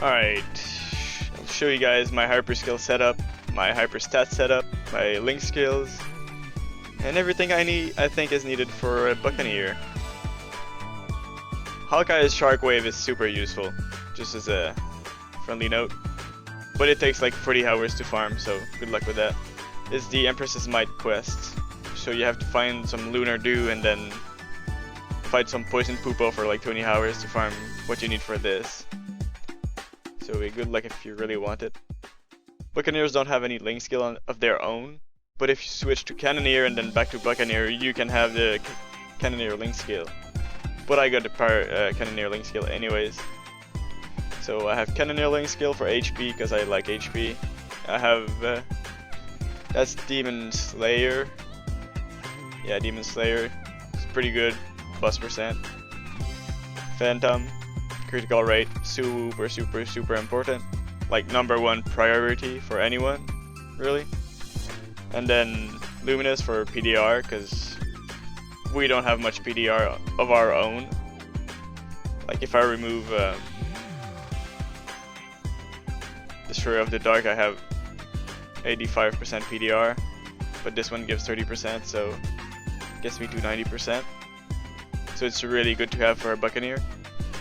Alright, I'll show you guys my hyper skill setup, my hyper stat setup, my link skills, and everything I think is needed for a Buccaneer. Hawkeye's Sharkwave is super useful, just as a friendly note, but it takes like 40 hours to farm, so good luck with that. It's the Empress's Might quest, so you have to find some Lunar Dew and then fight some Poison Poopo for like 20 hours to farm what you need for this. So good luck if you really want it. Buccaneers don't have any link skill of their own, but if you switch to Cannoneer and then back to Buccaneer, you can have the Cannoneer link skill. But I got the Cannoneer link skill anyways. So I have Cannoneer link skill for HP because I like HP. I have that's Demon Slayer. Yeah, Demon Slayer. It's pretty good. Bust percent. Phantom. Critical rate, super important, like #1 priority for anyone, really. And then Luminous for PDR, because we don't have much PDR of our own. Like if I remove Destroyer of the Dark, I have 85% PDR, but this one gives 30%, so gets me to 90%. So it's really good to have for a Buccaneer.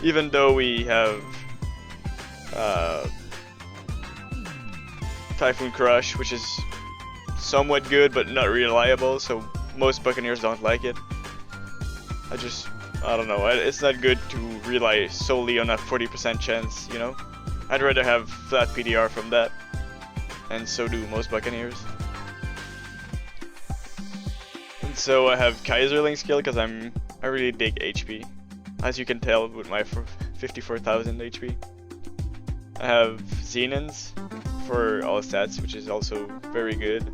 Even though we have Typhoon Crush, which is somewhat good but not reliable, so most Buccaneers don't like it. I don't know, it's not good to rely solely on a 40% chance, you know? I'd rather have flat PDR from that, and so do most Buccaneers. And so I have Kaiserling skill because I really dig HP. As you can tell with my 54,000 HP. I have Xenons for all stats, which is also very good.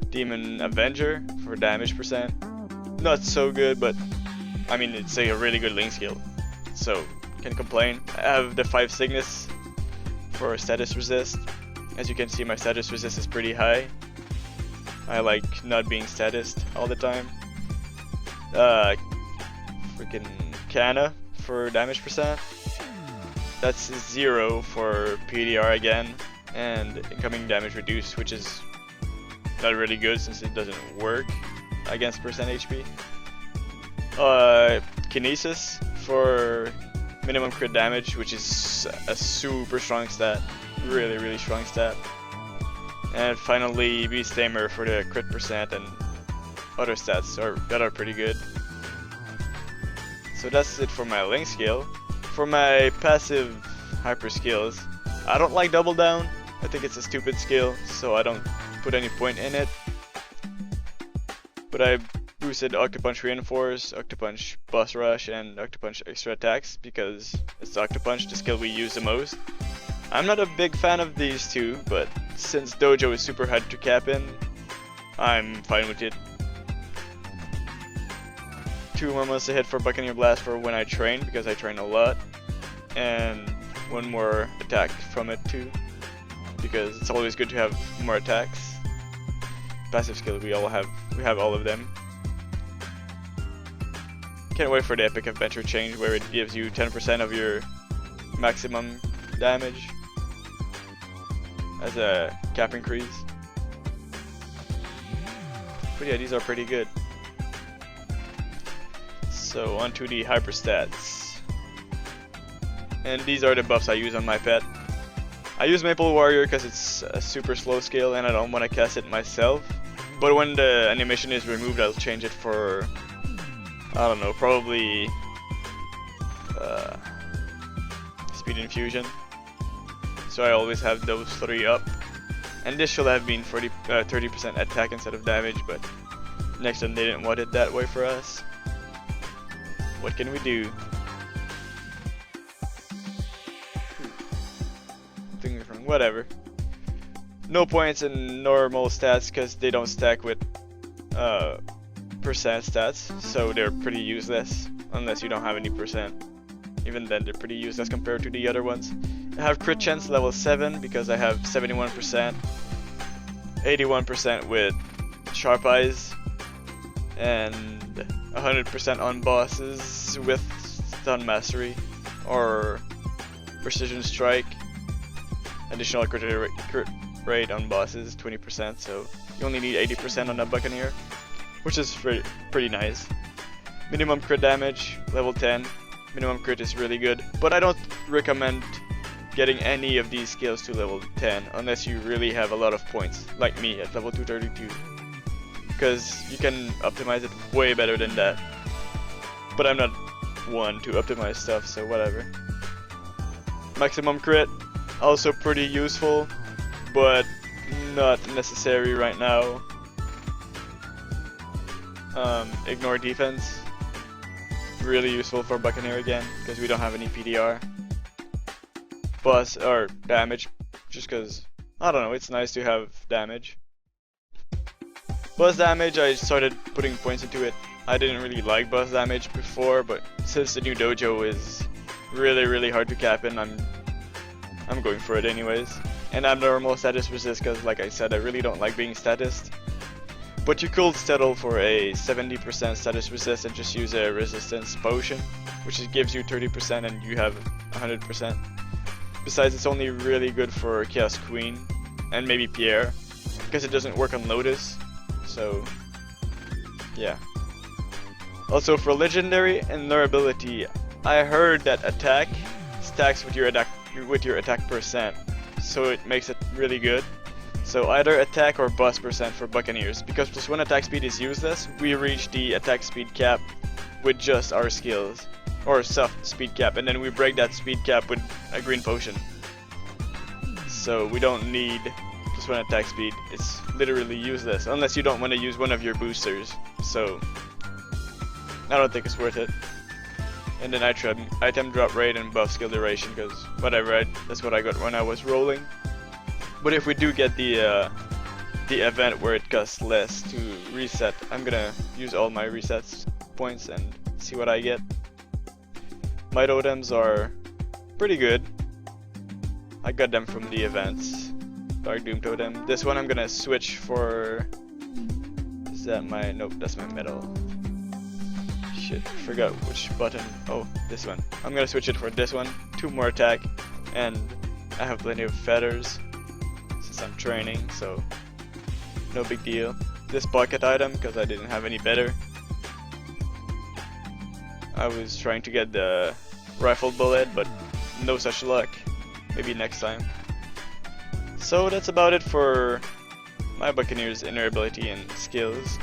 Demon Avenger for damage percent. Not so good, but I mean it's a really good link skill, so can't complain. I have the 5 Cygnus for status resist. As you can see, my status resist is pretty high. I like not being statist all the time. Freaking Canna for damage percent. That's 0 for PDR again, and incoming damage reduced, which is not really good since it doesn't work against percent HP. Kinesis for minimum crit damage, which is a super strong stat, really strong stat. And finally Beast Tamer for the crit percent and other stats that are pretty good. So that's it for my link skill. For my passive hyper skills, I don't like Double Down. I think it's a stupid skill, so I don't put any point in it. But I boosted Octopunch Reinforce, Octopunch Boss Rush, and Octopunch Extra Attacks because it's Octopunch, the skill we use the most. I'm not a big fan of these two, but since Dojo is super hard to cap in, I'm fine with it. 2 more months ahead for Buccaneer Blast for when I train, because I train a lot, and 1 more attack from it too, because it's always good to have more attacks. Passive skill, we have all of them. Can't wait for the Epic Adventure change where it gives you 10% of your maximum damage as a cap increase. But yeah, these are pretty good. So onto the hyper stats. And these are the buffs I use on my pet. I use Maple Warrior because it's a super slow skill and I don't want to cast it myself. But when the animation is removed, I'll change it for, I don't know, probably Speed Infusion. So I always have those 3 up. And this should have been 30% attack instead of damage, but next time they didn't want it that way for us. What can we do? Whatever. No points in normal stats because they don't stack with percent stats, so they're pretty useless unless you don't have any percent. Even then, they're pretty useless compared to the other ones. I have crit chance level 7 because I have 71%, 81% with Sharp Eyes, and 100% on bosses with Stun Mastery, or Precision strike, additional crit rate on bosses 20%, so you only need 80% on a Buccaneer, which is pretty nice. Minimum crit damage, level 10. Minimum crit is really good, but I don't recommend getting any of these skills to level 10 unless you really have a lot of points, like me at level 232, because you can optimize it way better than that. But I'm not one to optimize stuff, so whatever. Maximum crit, also pretty useful, but not necessary right now. Ignore defense, really useful for Buccaneer again, because we don't have any PDR. Buzz, or damage, just because, I don't know, it's nice to have damage. Buzz damage, I started putting points into it. I didn't really like buzz damage before, but since the new dojo is really hard to cap in, I'm going for it anyways. And I'm normal status resist because, like I said, I really don't like being statist. But you could settle for a 70% status resist and just use a resistance potion, which gives you 30% and you have 100%. Besides, it's only really good for Chaos Queen and maybe Pierre, because it doesn't work on Lotus. So, yeah. Also for Legendary and Durability, I heard that attack stacks with your attack percent, so it makes it really good. So either attack or bust percent for Buccaneers, because plus 1 attack speed is useless. We reach the attack speed cap with just our skills, or soft speed cap, and then we break that speed cap with a green potion. So we don't need plus 1 attack speed. It's literally useless unless you don't want to use one of your boosters. So I don't think it's worth it. And then item drop rate and buff skill duration, because whatever, that's what I got when I was rolling. But if we do get the event where it costs less to reset, I'm gonna use all my resets points and see what I get. My totems are pretty good. I got them from the events. Dark Doom totem. This one I'm gonna switch for. Is that my? Nope, that's my metal. Shit, forgot which button. Oh, this one. I'm gonna switch it for this one. 2 more attack, and I have plenty of feathers since I'm training, so no big deal. This bucket item, because I didn't have any better. I was trying to get the rifle bullet, but no such luck. Maybe next time. So that's about it for my Buccaneer's inner ability and skills.